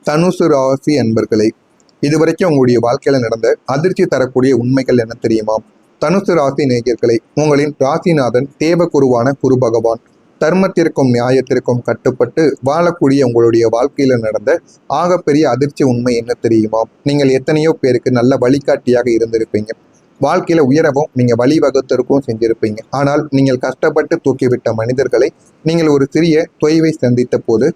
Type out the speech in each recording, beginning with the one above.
தனுசு ராசி அன்பர்களே, இதுவரைக்கும் உங்களுடைய வாழ்க்கையில நடந்த அதிர்ச்சி தரக்கூடிய உண்மைகள் என்ன தெரியுமா? தனுசு ராசி நேயர்களே, உங்களின் ராசிநாதன் தேவகுருவான குரு பகவான் தர்மத்திற்கும் நியாயத்திற்கும் கட்டுப்பட்டு வாழக்கூடிய உங்களுடைய வாழ்க்கையில நடந்த ஆகப்பெரிய அதிர்ச்சி உண்மை என்ன தெரியுமா? நீங்கள் எத்தனையோ பேருக்கு நல்ல வழிகாட்டியாக இருந்திருப்பீங்க. வாழ்க்கையில உயரவும் நீங்க வழிவகுத்திற்கும் செஞ்சிருப்பீங்க. ஆனால் நீங்கள் கஷ்டப்பட்டு தூக்கிவிட்ட மனிதர்களை நீங்கள் ஒரு சிறிய தொய்வை சந்தித்த போது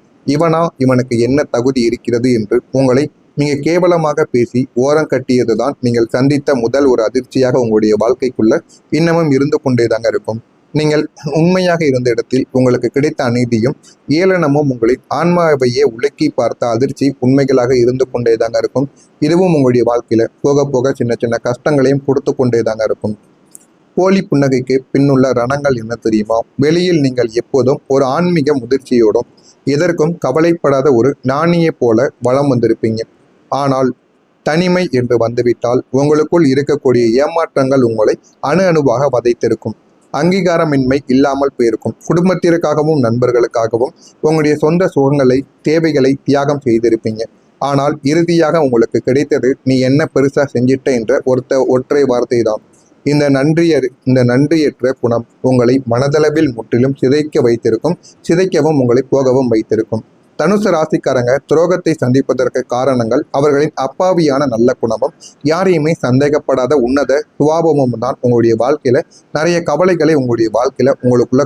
இவனுக்கு என்ன தகுதி இருக்கிறது என்று உங்களை நீங்க கேவலமாக பேசி ஓரம் கட்டியதுதான் நீங்கள் சந்தித்த முதல் ஒரு அதிர்ச்சியாக உங்களுடைய வாழ்க்கைக்குள்ள இன்னமும் இருந்து கொண்டேதாங்க இருக்கும். நீங்கள் உண்மையாக இருந்த இடத்தில் உங்களுக்கு கிடைத்த அநீதியும் ஏளனமும் உங்களின் ஆன்மாவையே உலுக்கி பார்த்த அதிர்ச்சி உண்மைகளாக இருந்து கொண்டேதாங்க இருக்கும். இதுவும் உங்களுடைய வாழ்க்கையில போக போக சின்ன சின்ன கஷ்டங்களையும் கொடுத்து கொண்டேதாங்க இருக்கும். போலி புன்னகைக்கு பின்னுள்ள ரணங்கள் என்ன தெரியுமா? வெளியில் நீங்கள் எப்போதும் ஒரு ஆன்மீக முதிர்ச்சியோடும் எதற்கும் கவலைப்படாத ஒரு ஞானியை போல வளம் வந்திருப்பீங்க. ஆனால் தனிமை என்று வந்துவிட்டால் உங்களுக்குள் இருக்கக்கூடிய ஏமாற்றங்கள் உங்களை அணு அணுவாக வதைத்திருக்கும். அங்கீகாரமின்மை இல்லாமல் போயிருக்கும். குடும்பத்திற்காகவும் நண்பர்களுக்காகவும் உங்களுடைய சொந்த சுகங்களை தேவைகளை தியாகம் செய்திருப்பீங்க. ஆனால் இறுதியாக உங்களுக்கு கிடைத்தது நீ என்ன பெருசா செஞ்சிட்ட என்ற ஒற்றை வார்த்தை தான். இந்த நன்றியற்ற குணம் உங்களை மனதளவில் முற்றிலும் சிதைக்க வைத்திருக்கும். சிதைக்கவும் உங்களை போகவும் வைத்திருக்கும். தனுசு ராசிக்காரங்க துரோகத்தை சந்திப்பதற்கு காரணங்கள் அவர்களின் அப்பாவியான நல்ல குணமும் யாரையுமே சந்தேகப்படாத உன்னத சுபாவமும் தான் உங்களுடைய வாழ்க்கையில நிறைய கவலைகளை உங்களுடைய வாழ்க்கையில உங்களுக்குள்ள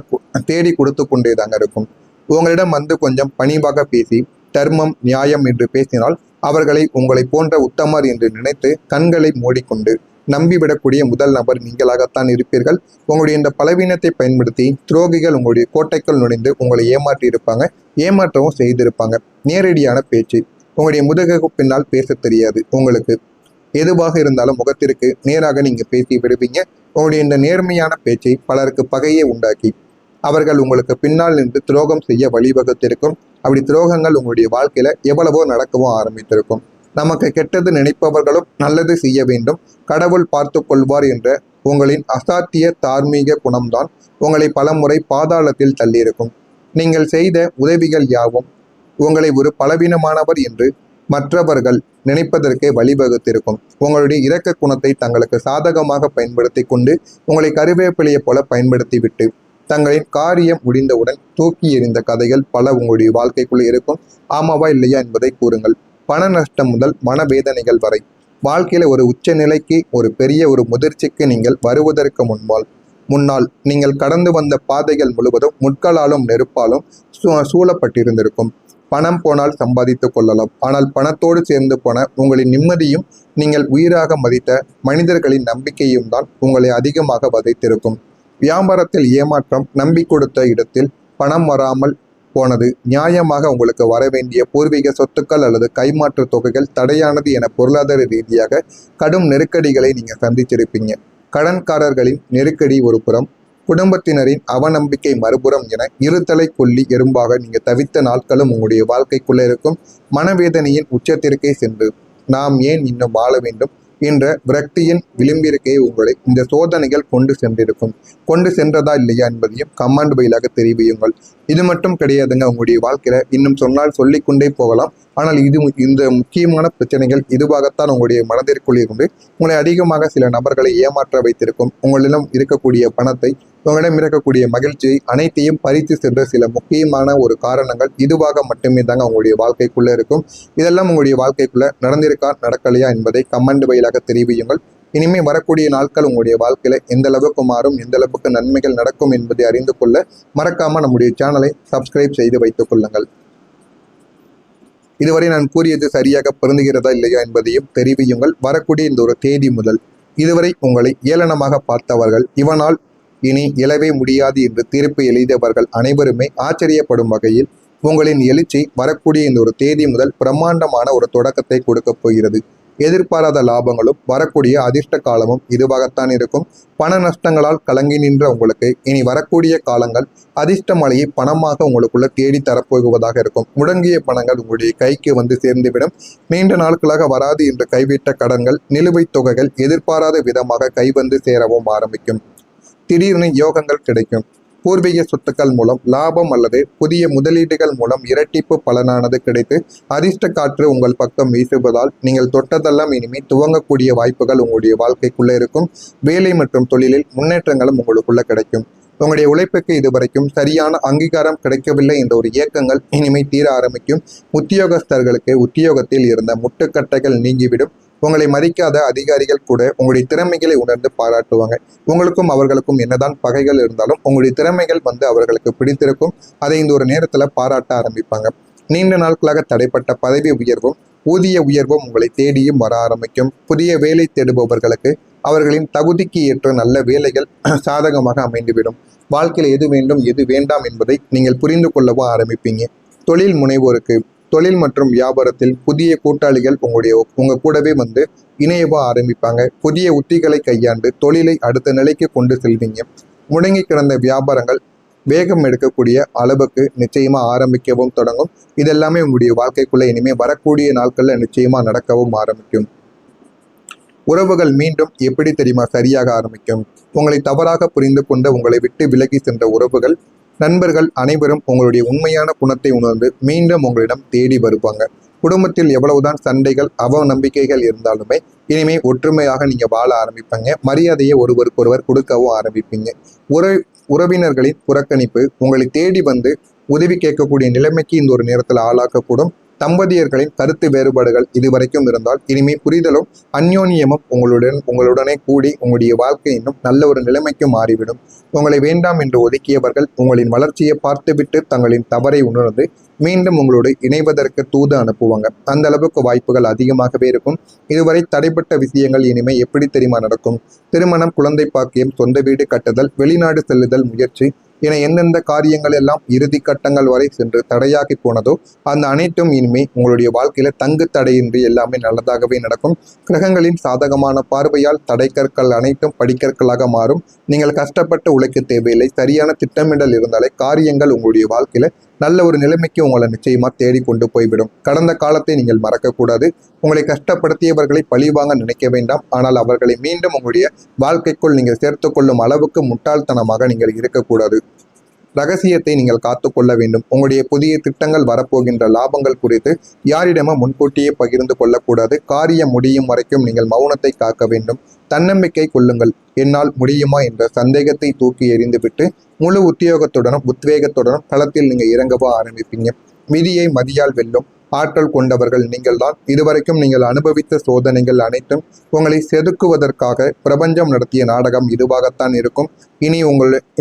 தேடி கொடுத்து கொண்டேதாங்க இருக்கும். உங்களிடம் வந்து கொஞ்சம் பணிவாக பேசி தர்மம் நியாயம் என்று பேசினால் அவர்களை உங்களை போன்ற உத்தமர் என்று நினைத்து கண்களை மூடிக்கொண்டு நம்பிவிடக்கூடிய முதல் நபர் நீங்களாகத்தான் இருப்பீர்கள். உங்களுடைய இந்த பலவீனத்தை பயன்படுத்தி துரோகிகள் உங்களுடைய கோட்டைக்குள் நுழைந்து உங்களை ஏமாற்றி இருப்பாங்க, ஏமாற்றவும் செய்திருப்பாங்க. நேரடியான பேச்சு உங்களுடைய முதுகுக்கு பின்னால் பேச தெரியாது. உங்களுக்கு எதுவாக இருந்தாலும் முகத்திற்கு நேராக நீங்க பேசி விடுவீங்க. உங்களுடைய இந்த நேர்மையான பேச்சை பலருக்கு பகையை உண்டாக்கி அவர்கள் உங்களுக்கு பின்னால் நின்று துரோகம் செய்ய வழிவகுத்திருக்கும். அப்படி துரோகங்கள் உங்களுடைய வாழ்க்கையில எவ்வளவோ நடக்கவும் ஆரம்பித்திருக்கும். நமக்கு கெட்டது நினைப்பவர்களும் நல்லது செய்ய வேண்டும், கடவுள் பார்த்து கொள்வார் என்ற உங்களின் அசாத்திய தார்மீக குணம்தான் உங்களை பலமுறை பாதாளத்தில் தள்ளியிருக்கும். நீங்கள் செய்த உதவிகள் யாவும் உங்களை ஒரு பலவீனமானவர் என்று மற்றவர்கள் நினைப்பதற்கே வழிவகுத்திருக்கும். உங்களுடைய இரக்க குணத்தை தங்களுக்கு சாதகமாக பயன்படுத்தி கொண்டு உங்களை கருவேப்பிலையை போல பயன்படுத்தி விட்டு தங்களின் காரியம் முடிந்தவுடன் தூக்கி எறிந்த கதைகள் பல உங்களுடைய வாழ்க்கைக்குள்ள இருக்கும். ஆமாவா இல்லையா என்பதை கூறுங்கள். பண நஷ்டம் முதல் மனவேதனைகள் வரை வாழ்க்கையில ஒரு உச்ச நிலைக்கு ஒரு பெரிய ஒரு முதிர்ச்சிக்கு நீங்கள் வருவதற்கு முன்னால் நீங்கள் கடந்து வந்த பாதைகள் முழுவதும் முட்களாலும் நெருப்பாலும் சூழப்பட்டிருந்திருக்கும். பணம் போனால் சம்பாதித்து கொள்ளலாம். ஆனால் பணத்தோடு சேர்ந்து போன உங்களின் நிம்மதியும் நீங்கள் உயிராக மதித்த மனிதர்களின் நம்பிக்கையும் தான் உங்களை அதிகமாக வதைத்திருக்கும். வியாபாரத்தில் ஏமாற்றம், நம்பி கொடுத்த இடத்தில் பணம் வராமல் போனது, நியாயமாக உங்களுக்கு வர வேண்டிய பூர்வீக சொத்துக்கள் அல்லது கைமாற்று தொகைகள் தடையானது என பொருளாதார ரீதியாக கடும் நெருக்கடிகளை நீங்க சந்திச்சிருப்பீங்க. கடன்காரர்களின் நெருக்கடி ஒரு புறம், குடும்பத்தினரின் அவநம்பிக்கை மறுபுறம் என இருதலை கொல்லி எறும்பாக நீங்க தவித்த நாட்களும் உங்களுடைய வாழ்க்கைக்குள்ள இருக்கும். மனவேதனையின் உச்சத்திற்கே சென்று நாம் ஏன் இன்னும் வாழ வேண்டும் என்ற விரக்தியின் விளிம்பிற்கே உங்களை இந்த சோதனைகள் கொண்டு சென்றதா இல்லையா என்பதையும் கமெண்ட் பயிலாக தெரிவியுங்கள். இது மட்டும் கிடையாதுங்க, உங்களுடைய வாழ்க்கையில இன்னும் சொன்னால் சொல்லிக்கொண்டே போகலாம். ஆனால் இந்த முக்கியமான பிரச்சனைகள் இதுவாகத்தான் உங்களுடைய மனதிற்குள் இருந்து உங்களை அதிகமாக சில நபர்களை ஏமாற்ற வைத்திருக்கும். உங்களிடம் இருக்கக்கூடிய பணத்தை, உங்களிடம் இருக்கக்கூடிய மகிழ்ச்சியை அனைத்தையும் பறித்து சென்ற சில முக்கியமான ஒரு காரணங்கள் இதுவாக மட்டுமே தாங்க உங்களுடைய வாழ்க்கைக்குள்ள இருக்கும். இதெல்லாம் உங்களுடைய வாழ்க்கைக்குள்ள நடந்திருக்கா நடக்கலையா என்பதை கமெண்ட் வழியாக தெரிவியுங்கள். இனிமே வரக்கூடிய நாட்கள் உங்களுடைய வாழ்க்கையில எந்த அளவுக்கு மாறும், எந்த அளவுக்கு நன்மைகள் நடக்கும் என்பதை அறிந்து கொள்ள மறக்காம நம்முடைய சேனலை சப்ஸ்கிரைப் செய்து வைத்துக் கொள்ளுங்கள். இதுவரை நான் கூறியது சரியாக பொருந்துகிறதா இல்லையா என்பதையும் தெரிவியுங்கள். வரக்கூடிய இந்த ஒரு தேதி முதல் இதுவரை உங்களை ஏளனமாக பார்த்தவர்கள், இவனால் இனி எழவே முடியாது என்று தீர்ப்பு எழுதியவர்கள் அனைவருமே ஆச்சரியப்படும் வகையில் உங்களின் எழுச்சி வரக்கூடிய இந்த ஒரு தேதி முதல் பிரம்மாண்டமான ஒரு தொடக்கத்தை கொடுக்க போகிறது. எதிர்பாராத லாபங்களும் வரக்கூடிய அதிர்ஷ்ட காலமும் இதுவாகத்தான் இருக்கும். பண நஷ்டங்களால் கலங்கி நின்ற உங்களுக்கு இனி வரக்கூடிய காலங்கள் அதிர்ஷ்ட மழையை பணமாக உங்களுக்குள்ள தேடி தரப்போகுவதாக இருக்கும். முடங்கிய பணங்கள் உங்களுடைய கைக்கு வந்து சேர்ந்துவிடும். நீண்ட நாட்களாக வராது என்று கைவிட்ட கடன்கள், நிலுவைத் தொகைகள் எதிர்பாராத விதமாக கைவந்து சேரவும் ஆரம்பிக்கும். திடீர்னு யோகங்கள் கிடைக்கும். பூர்வீக சொத்துக்கள் மூலம் லாபம் அல்லது புதிய முதலீடுகள் மூலம் இரட்டிப்பு பலனானது கிடைத்து அதிர்ஷ்ட காற்று உங்கள் பக்கம் வீசுவதால் நீங்கள் தொட்டதெல்லாம் இனிமே துவங்கக்கூடிய வாய்ப்புகள் உங்களுடைய வாழ்க்கைக்குள்ள இருக்கும். வேலை மற்றும் தொழிலில் முன்னேற்றங்களும் உங்களுக்குள்ள கிடைக்கும். உங்களுடைய உழைப்புக்கு இதுவரைக்கும் சரியான அங்கீகாரம் கிடைக்கவில்லை என்ற ஒரு இயக்கங்கள் இனிமே தீர ஆரம்பிக்கும். உத்தியோகஸ்தர்களுக்கு உத்தியோகத்தில் இருந்த முட்டுக்கட்டைகள் நீங்கிவிடும். உங்களை மதிக்காத அதிகாரிகள் கூட உங்களுடைய திறமைகளை உணர்ந்து பாராட்டுவாங்க. உங்களுக்கும் அவர்களுக்கும் என்னதான் பகைகள் இருந்தாலும் உங்களுடைய திறமைகள் அவர்களுக்கு பிடித்திருக்கும். அதை இந்த ஒரு நேரத்தில் பாராட்ட ஆரம்பிப்பாங்க. நீண்ட நாட்களாக தடைப்பட்ட பதவி உயர்வும் ஊதிய உயர்வும் உங்களை தேடியும் வர ஆரம்பிக்கும். புதிய வேலை தேடுபவர்களுக்கு அவர்களின் தகுதிக்கு ஏற்ற நல்ல வேலைகள் சாதகமாக அமைந்துவிடும். வாழ்க்கையில் எது வேண்டும் எது வேண்டாம் என்பதை நீங்கள் புரிந்து கொள்ளவும் ஆரம்பிப்பீங்க. தொழில் முனைவோருக்கு தொழில் மற்றும் வியாபாரத்தில் புதிய கூட்டாளிகள் உங்க கூடவே இணையவா ஆரம்பிப்பாங்க. புதிய உத்திகளை கையாண்டு தொழிலை அடுத்த நிலைக்கு கொண்டு செல்வீங்க. முடங்கி கிடந்த வியாபாரங்கள் வேகம் எடுக்கக்கூடிய அளவுக்கு நிச்சயமா ஆரம்பிக்கவும் தொடங்கும். இதெல்லாமே உங்களுடைய வாழ்க்கைக்குள்ள இனிமே வரக்கூடிய நாட்கள்ல நிச்சயமா நடக்கவும் ஆரம்பிக்கும். உறவுகள் மீண்டும் எப்படி தெரியுமா சரியாக ஆரம்பிக்கும். உங்களை தவறாக புரிந்து கொண்ட உங்களை விட்டு விலகி சென்ற உறவுகள் நண்பர்கள் அனைவரும் உங்களுடைய உண்மையான குணத்தை உணர்ந்து மீண்டும் உங்களிடம் தேடி வருவாங்க. குடும்பத்தில் எவ்வளவுதான் சண்டைகள் அவநம்பிக்கைகள் இருந்தாலுமே இனிமே ஒற்றுமையாக நீங்க வாழ ஆரம்பிப்பாங்க. மரியாதையை ஒருவருக்கொருவர் கொடுக்கவும் ஆரம்பிப்பீங்க. உறவினர்களின் புறக்கணிப்பு உங்களை தேடி உதவி கேட்கக்கூடிய நிலைமைக்கு இந்த ஒரு நேரத்தில் ஆளாக்கக்கூடும். தம்பதியர்களின் கருத்து வேறுபாடுகள் இதுவரைக்கும் இருந்தால் இனிமே புரிதலும் அந்யோன்யமும் உங்களுடனே கூடி உங்களுடைய வாழ்க்கை இன்னும் நல்ல ஒரு நிலைமைக்கு மாறிவிடும். உங்களை வேண்டாம் என்று ஒதுக்கியவர்கள் உங்களின் வளர்ச்சியை பார்த்துவிட்டு தங்களின் தவறை உணர்ந்து மீண்டும் உங்களோடு இணைவதற்கு தூது அனுப்புவாங்க. அந்த அளவுக்கு வாய்ப்புகள் அதிகமாகவே இருக்கும். இதுவரை தடைப்பட்ட விஷயங்கள் இனிமே எப்படி தெரியுமா நடக்கும். திருமணம், குழந்தை பாக்கியம், சொந்த வீடு கட்டுதல், வெளிநாடு செல்லுதல் முயற்சி என எந்தெந்த காரியங்கள் எல்லாம் இறுதி கட்டங்கள் வரை சென்று தடையாகி போனதோ அந்த அனைத்தும் இனிமே உங்களுடைய வாழ்க்கையில தங்கு தடையின்றி எல்லாமே நல்லதாகவே நடக்கும். கிரகங்களின் சாதகமான பார்வையால் தடைக்கற்கள் அனைத்தும் படிக்கற்களாக மாறும். நீங்கள் கஷ்டப்பட்டு உழைக்க தேவையில்லை. சரியான திட்டமிடல் இருந்தாலே காரியங்கள் உங்களுடைய வாழ்க்கையில நல்ல ஒரு நிலைமைக்கு உங்களை நிச்சயமா தேடி கொண்டு போய்விடும். கடந்த காலத்தை நீங்கள் மறக்கக்கூடாது. உங்களை கஷ்டப்படுத்தியவர்களை பழிவாங்க நினைக்க வேண்டாம். ஆனால் அவர்களை மீண்டும் உங்களுடைய வாழ்க்கைக்குள் நீங்கள் சேர்த்து கொள்ளும் அளவுக்கு முட்டாள்தனமாக நீங்கள் இருக்கக்கூடாது. ரகசியத்தை நீங்கள் காத்து கொள்ள வேண்டும். உங்களுடைய புதிய திட்டங்கள், வரப்போகின்ற லாபங்கள் குறித்து யாரிடமும் முன்கூட்டியே பகிர்ந்து கொள்ளக்கூடாது. காரியம் முடியும் வரைக்கும் நீங்கள் மௌனத்தை காக்க வேண்டும். தன்னம்பிக்கை கொள்ளுங்கள். என்னால் முடியுமா என்ற சந்தேகத்தை தூக்கி எறிந்துவிட்டு முழு உத்தியோகத்துடனும் உத்வேகத்துடனும் களத்தில் நீங்கள் இறங்கவோ ஆரம்பிப்பீங்க. விதியை மதியால் வெல்லும் ஆற்றல் கொண்டவர்கள் நீங்கள் தான். இதுவரைக்கும் நீங்கள் அனுபவித்த சோதனைகள் அனைத்தும் உங்களை செதுக்குவதற்காக பிரபஞ்சம் நடத்திய நாடகம் இதுவாகத்தான் இருக்கும்.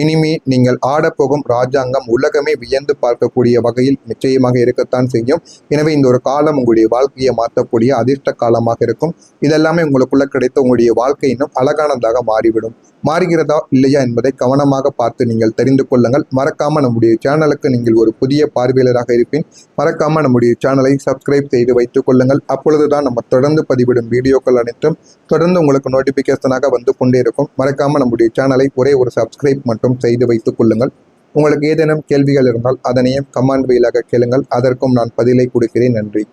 இனிமே நீங்கள் ஆடப்போகும் ராஜாங்கம் உலகமே வியந்து பார்க்கக்கூடிய வகையில் நிச்சயமாக இருக்கத்தான் செய்யும். எனவே இந்த ஒரு காலம் உங்களுடைய வாழ்க்கையை மாற்றக்கூடிய அதிர்ஷ்ட காலமாக இருக்கும். இதெல்லாமே உங்களுக்குள்ள கிடைத்த உங்களுடைய வாழ்க்கை இன்னும் அழகானதாக மாறிவிடும். மாறுகிறதா இல்லையா என்பதை கவனமாக பார்த்து நீங்கள் தெரிந்து கொள்ளுங்கள். மறக்காம நம்முடைய சேனலுக்கு நீங்கள் ஒரு புதிய பார்வையாளராக இருப்பேன். மறக்காம நம்முடைய சேனலை சப்ஸ்கிரைப் செய்து வைத்துக் கொள்ளுங்கள். அப்பொழுதுதான் நம்ம தொடர்ந்து பதிவிடும் வீடியோக்கள் அனைத்தும் தொடர்ந்து உங்களுக்கு நோட்டிபிகேஷனாக கொண்டே இருக்கும். மறக்காம நம்முடைய சேனலை ஒரே ஒரு சப்ஸ்கிரைப் மட்டும் செய்து வைத்துக் கொள்ளுங்கள். உங்களுக்கு ஏதேனும் கேள்விகள் இருந்தால் அதனையும் கமெண்ட் வாயிலாக கேளுங்கள். அதற்கும் நான் பதிலை கொடுக்கிறேன். நன்றி.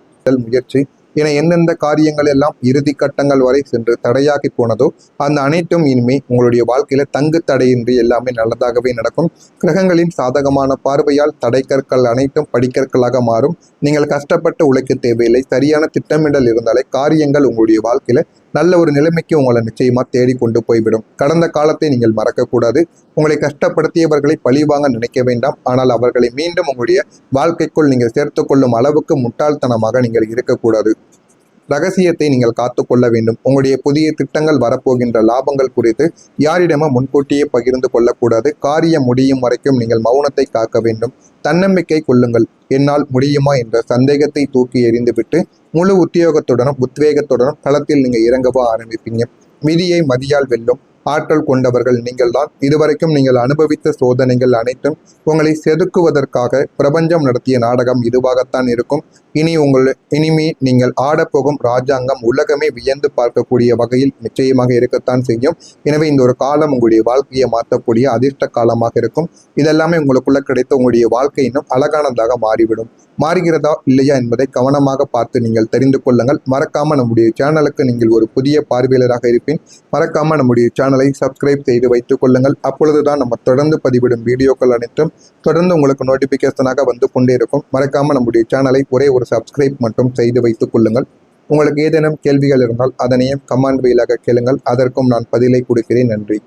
முயற்சி என எந்தெந்த காரியங்கள் எல்லாம் இறுதி கட்டங்கள் வரை சென்று தடையாகி போனதோ அந்த அனைத்தும் இனிமே உங்களுடைய வாழ்க்கையில தங்கு தடையின்றி எல்லாமே நல்லதாகவே நடக்கும். கிரகங்களின் சாதகமான பார்வையால் தடைக்கற்கள் அனைத்தும் படிக்கற்களாக மாறும். நீங்கள் கஷ்டப்பட்டு உழைக்க தேவையில்லை. சரியான திட்டமிடல் இருந்தாலே காரியங்கள் உங்களுடைய வாழ்க்கையில நல்ல ஒரு நிலைமைக்கு உங்களை நிச்சயமா தேடி கொண்டு போய்விடும். கடந்த காலத்தை நீங்கள் மறக்கக்கூடாது. உங்களை கஷ்டப்படுத்தியவர்களை பழிவாங்க நினைக்க வேண்டாம். ஆனால் அவர்களை மீண்டும் உங்களுடைய வாழ்க்கைக்குள் நீங்கள் சேர்த்து கொள்ளும் அளவுக்கு முட்டாள்தனமாக நீங்கள் இருக்கக்கூடாது. ரகசியத்தை நீங்கள் காத்து கொள்ள வேண்டும். உங்களுடைய புதிய திட்டங்கள், வரப்போகின்ற லாபங்கள் குறித்து யாரிடமும் முன்கூட்டியே பகிர்ந்து கொள்ளக்கூடாது. காரியம் முடியும் வரைக்கும் நீங்கள் மௌனத்தை காக்க வேண்டும். தன்னம்பிக்கை கொள்ளுங்கள். என்னால் முடியுமா என்ற சந்தேகத்தை தூக்கி எறிந்துவிட்டு முழு உத்தியோகத்துடனும் உத்வேகத்துடனும் களத்தில் நீங்கள் இறங்கவோ ஆரம்பிப்பீங்க. விதியை மதியால் வெல்லும் ஆற்றல் கொண்டவர்கள் நீங்கள் தான். இதுவரைக்கும் நீங்கள் அனுபவித்த சோதனைகள் அனைத்தும் உங்களை செதுக்குவதற்காக பிரபஞ்சம் நடத்திய நாடகம் இதுவாகத்தான் இருக்கும். இனிமே நீங்கள் ஆடப்போகும் ராஜாங்கம் உலகமே வியந்து பார்க்கக்கூடிய வகையில் நிச்சயமாக இருக்கத்தான் செய்யும். எனவே இந்த ஒரு காலம் உங்களுடைய வாழ்க்கையை மாற்றக்கூடிய அதிர்ஷ்ட காலமாக இருக்கும். இதெல்லாமே உங்களுக்குள்ள கிடைத்த உங்களுடைய வாழ்க்கை இன்னும் அழகானதாக மாறிவிடும். மாறுகிறதா இல்லையா என்பதை கவனமாக பார்த்து நீங்கள் தெரிந்து கொள்ளுங்கள். மறக்காம நம்முடைய சேனலுக்கு நீங்கள் ஒரு புதிய பார்வையாளராக இருப்பேன். மறக்காம நம்முடைய சேனல் சேனலை சப்ஸ்கிரைப் செய்து வைத்துக் கொள்ளுங்கள். அப்பொழுதுதான் நம்ம தொடர்ந்து பதிவிடும் வீடியோக்கள் அனைத்தும் தொடர்ந்து உங்களுக்கு நோட்டிபிகேஷனாக வந்து கொண்டே இருக்கும். மறக்காம நம்முடைய சேனலை ஒரே ஒரு சப்ஸ்கிரைப் மட்டும் செய்து வைத்துக் கொள்ளுங்கள். உங்களுக்கு ஏதேனும் கேள்விகள் இருந்தால் அதனையும் கமெண்ட் வாயிலாக கேளுங்கள். அதற்கும் நான் பதிலை கொடுக்கிறேன். நன்றி.